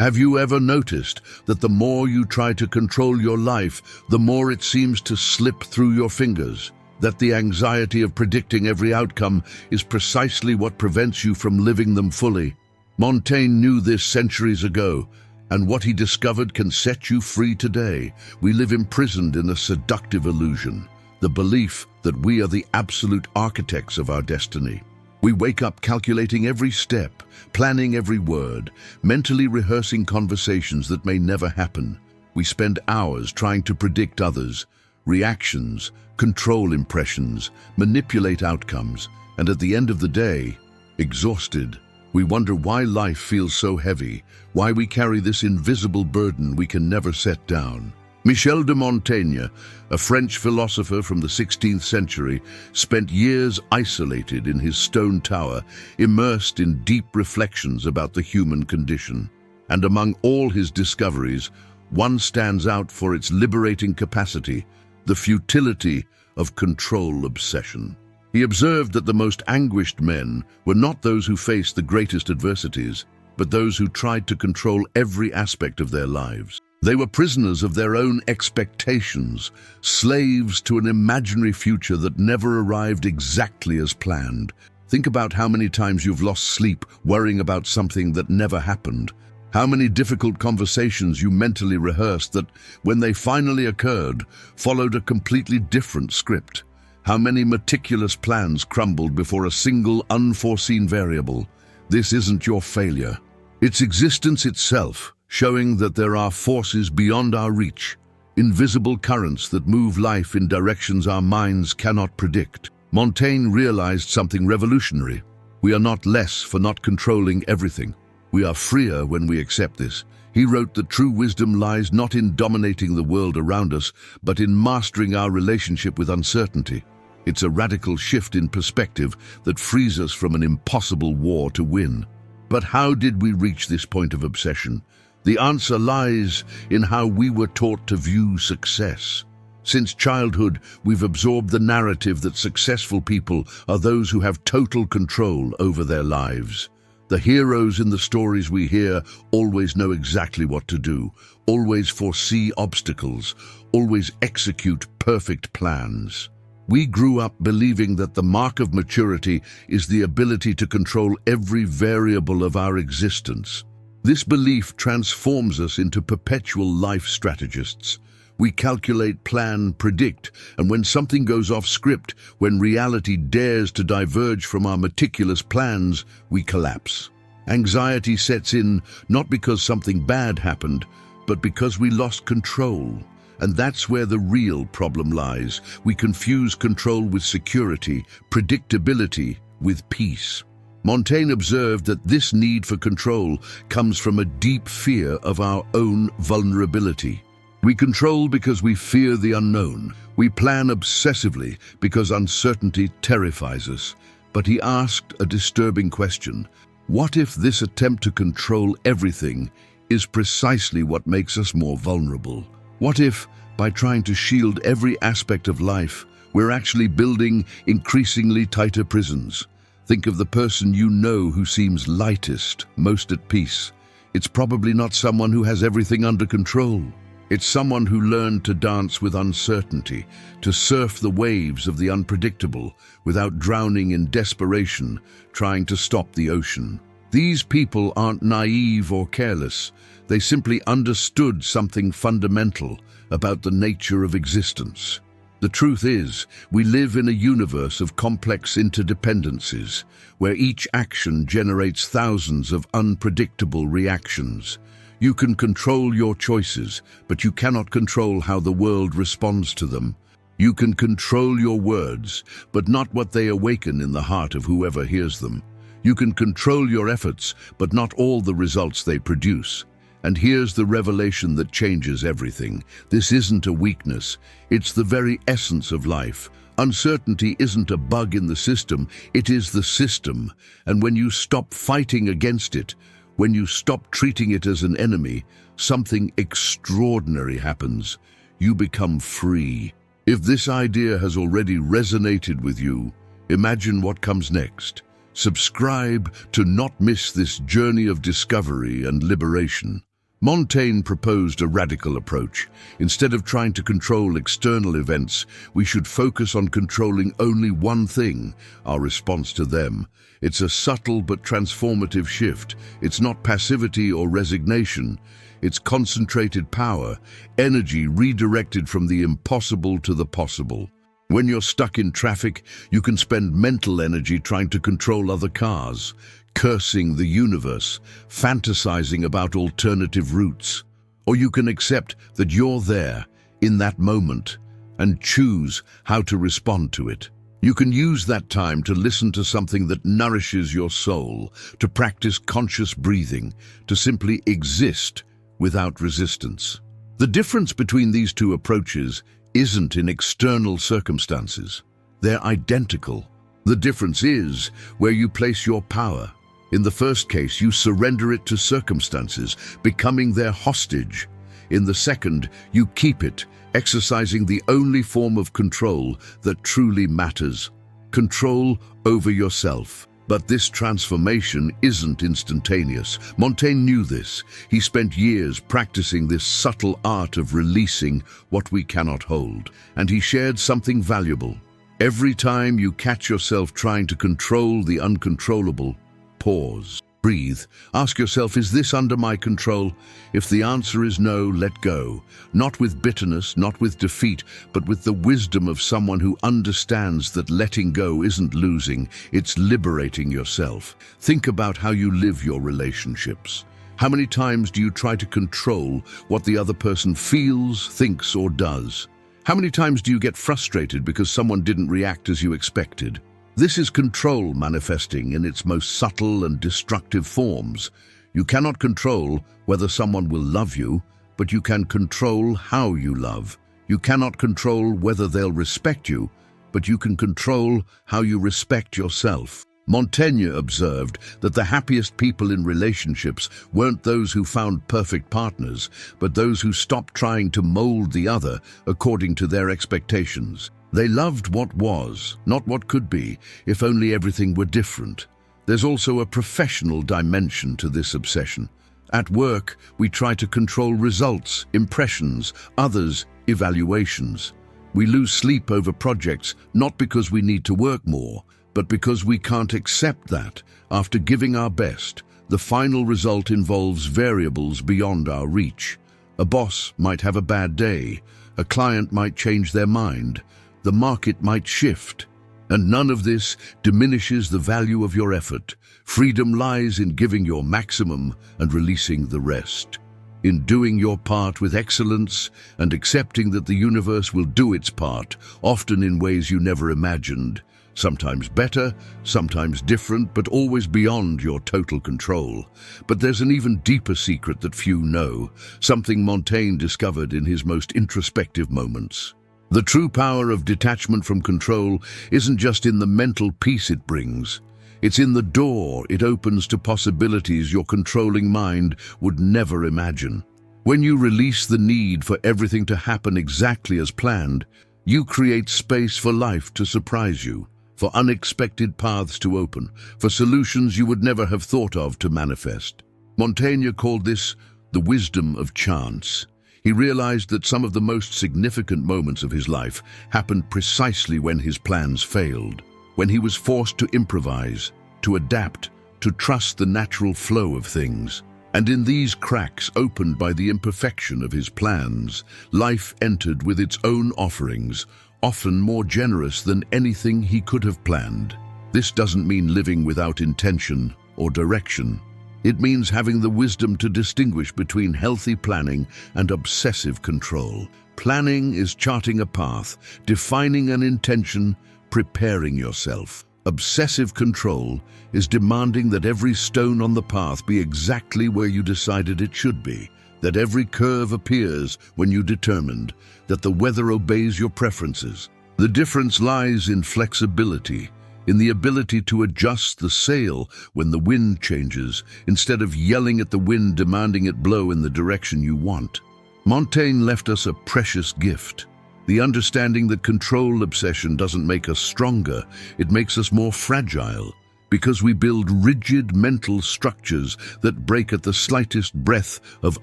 Have you ever noticed that the more you try to control your life, the more it seems to slip through your fingers? That the anxiety of predicting every outcome is precisely what prevents you from living them fully. Montaigne knew this centuries ago, and what he discovered can set you free today. We live imprisoned in a seductive illusion, the belief that we are the absolute architects of our destiny. We wake up calculating every step, planning every word, mentally rehearsing conversations that may never happen. We spend hours trying to predict others, reactions, control impressions, manipulate outcomes, and at the end of the day, exhausted, we wonder why life feels so heavy, why we carry this invisible burden we can never set down. Michel de Montaigne, a French philosopher from the 16th century, spent years isolated in his stone tower, immersed in deep reflections about the human condition. And among all his discoveries, one stands out for its liberating capacity, the futility of control obsession. He observed that the most anguished men were not those who faced the greatest adversities, but those who tried to control every aspect of their lives. They were prisoners of their own expectations, slaves to an imaginary future that never arrived exactly as planned. Think about how many times you've lost sleep worrying about something that never happened. How many difficult conversations you mentally rehearsed that, when they finally occurred, followed a completely different script. How many meticulous plans crumbled before a single unforeseen variable. This isn't your failure. It's existence itself, showing that there are forces beyond our reach, invisible currents that move life in directions our minds cannot predict. Montaigne realized something revolutionary. We are not less for not controlling everything. We are freer when we accept this. He wrote that true wisdom lies not in dominating the world around us, but in mastering our relationship with uncertainty. It's a radical shift in perspective that frees us from an impossible war to win. But how did we reach this point of obsession? The answer lies in how we were taught to view success. Since childhood, we've absorbed the narrative that successful people are those who have total control over their lives. The heroes in the stories we hear always know exactly what to do, always foresee obstacles, always execute perfect plans. We grew up believing that the mark of maturity is the ability to control every variable of our existence. This belief transforms us into perpetual life strategists. We calculate, plan, predict, and when something goes off script, when reality dares to diverge from our meticulous plans, we collapse. Anxiety sets in not because something bad happened, but because we lost control. And that's where the real problem lies. We confuse control with security, predictability with peace. Montaigne observed that this need for control comes from a deep fear of our own vulnerability. We control because we fear the unknown. We plan obsessively because uncertainty terrifies us. But he asked a disturbing question. What if this attempt to control everything is precisely what makes us more vulnerable? What if, by trying to shield every aspect of life, we're actually building increasingly tighter prisons? Think of the person you know who seems lightest, most at peace. It's probably not someone who has everything under control. It's someone who learned to dance with uncertainty, to surf the waves of the unpredictable without drowning in desperation, trying to stop the ocean. These people aren't naive or careless. They simply understood something fundamental about the nature of existence. The truth is, we live in a universe of complex interdependencies, where each action generates thousands of unpredictable reactions. You can control your choices, but you cannot control how the world responds to them. You can control your words, but not what they awaken in the heart of whoever hears them. You can control your efforts, but not all the results they produce. And here's the revelation that changes everything. This isn't a weakness. It's the very essence of life. Uncertainty isn't a bug in the system. It is the system. And when you stop fighting against it, when you stop treating it as an enemy, something extraordinary happens. You become free. If this idea has already resonated with you, imagine what comes next. Subscribe to not miss this journey of discovery and liberation. Montaigne proposed a radical approach. Instead of trying to control external events, we should focus on controlling only one thing: our response to them. It's a subtle but transformative shift. It's not passivity or resignation. It's concentrated power, energy redirected from the impossible to the possible. When you're stuck in traffic, you can spend mental energy trying to control other cars, cursing the universe, fantasizing about alternative routes. Or you can accept that you're there, in that moment, and choose how to respond to it. You can use that time to listen to something that nourishes your soul, to practice conscious breathing, to simply exist without resistance. The difference between these two approaches isn't in external circumstances. They're identical. The difference is where you place your power. In the first case, you surrender it to circumstances, becoming their hostage. In the second, you keep it, exercising the only form of control that truly matters: control over yourself. But this transformation isn't instantaneous. Montaigne knew this. He spent years practicing this subtle art of releasing what we cannot hold. And he shared something valuable. Every time you catch yourself trying to control the uncontrollable, pause, breathe, ask yourself, is this under my control? If the answer is no, let go. Not with bitterness, not with defeat, but with the wisdom of someone who understands that letting go isn't losing, it's liberating yourself. Think about how you live your relationships. How many times do you try to control what the other person feels, thinks, or does? How many times do you get frustrated because someone didn't react as you expected? This is control manifesting in its most subtle and destructive forms. You cannot control whether someone will love you, but you can control how you love. You cannot control whether they'll respect you, but you can control how you respect yourself. Montaigne observed that the happiest people in relationships weren't those who found perfect partners, but those who stopped trying to mold the other according to their expectations. They loved what was, not what could be, if only everything were different. There's also a professional dimension to this obsession. At work, we try to control results, impressions, others, evaluations. We lose sleep over projects, not because we need to work more, but because we can't accept that, after giving our best, the final result involves variables beyond our reach. A boss might have a bad day, a client might change their mind, the market might shift, and none of this diminishes the value of your effort. Freedom lies in giving your maximum and releasing the rest. In doing your part with excellence and accepting that the universe will do its part, often in ways you never imagined. Sometimes better, sometimes different, but always beyond your total control. But there's an even deeper secret that few know, something Montaigne discovered in his most introspective moments. The true power of detachment from control isn't just in the mental peace it brings. It's in the door it opens to possibilities your controlling mind would never imagine. When you release the need for everything to happen exactly as planned, you create space for life to surprise you, for unexpected paths to open, for solutions you would never have thought of to manifest. Montaigne called this the wisdom of chance. He realized that some of the most significant moments of his life happened precisely when his plans failed, when he was forced to improvise, to adapt, to trust the natural flow of things. And in these cracks opened by the imperfection of his plans, life entered with its own offerings, often more generous than anything he could have planned. This doesn't mean living without intention or direction. It means having the wisdom to distinguish between healthy planning and obsessive control. Planning is charting a path, defining an intention, preparing yourself. Obsessive control is demanding that every stone on the path be exactly where you decided it should be, that every curve appears when you determined, that the weather obeys your preferences. The difference lies in flexibility, in the ability to adjust the sail when the wind changes, instead of yelling at the wind demanding it blow in the direction you want. Montaigne left us a precious gift, the understanding that control obsession doesn't make us stronger, it makes us more fragile. because we build rigid mental structures that break at the slightest breath of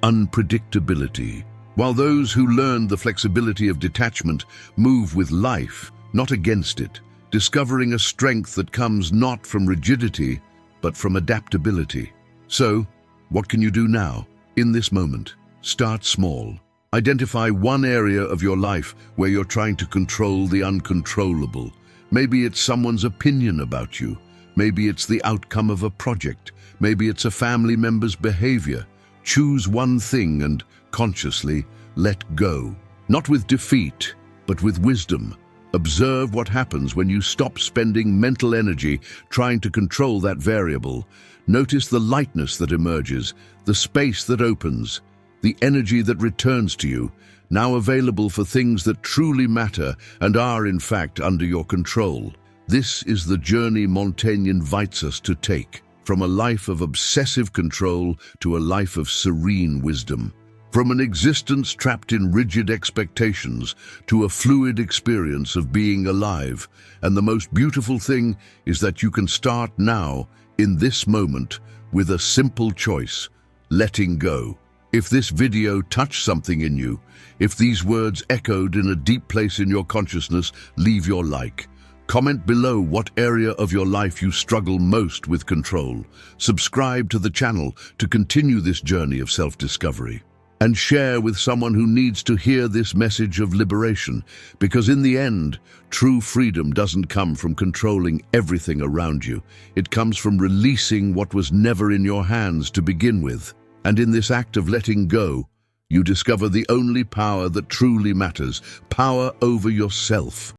unpredictability. While those who learn the flexibility of detachment move with life, not against it, discovering a strength that comes not from rigidity, but from adaptability. So, what can you do now, in this moment? Start small. Identify one area of your life where you're trying to control the uncontrollable. Maybe it's someone's opinion about you. Maybe it's the outcome of a project. Maybe it's a family member's behavior. Choose one thing and consciously let go. Not with defeat, but with wisdom. Observe what happens when you stop spending mental energy trying to control that variable. Notice the lightness that emerges, the space that opens, the energy that returns to you, now available for things that truly matter and are in fact under your control. This is the journey Montaigne invites us to take, from a life of obsessive control to a life of serene wisdom. From an existence trapped in rigid expectations to a fluid experience of being alive. And the most beautiful thing is that you can start now, in this moment, with a simple choice: letting go. If this video touched something in you, if these words echoed in a deep place in your consciousness, leave your like. Comment below what area of your life you struggle most with control. Subscribe to the channel to continue this journey of self-discovery. And share with someone who needs to hear this message of liberation, because in the end, true freedom doesn't come from controlling everything around you. It comes from releasing what was never in your hands to begin with. And in this act of letting go, you discover the only power that truly matters: power over yourself.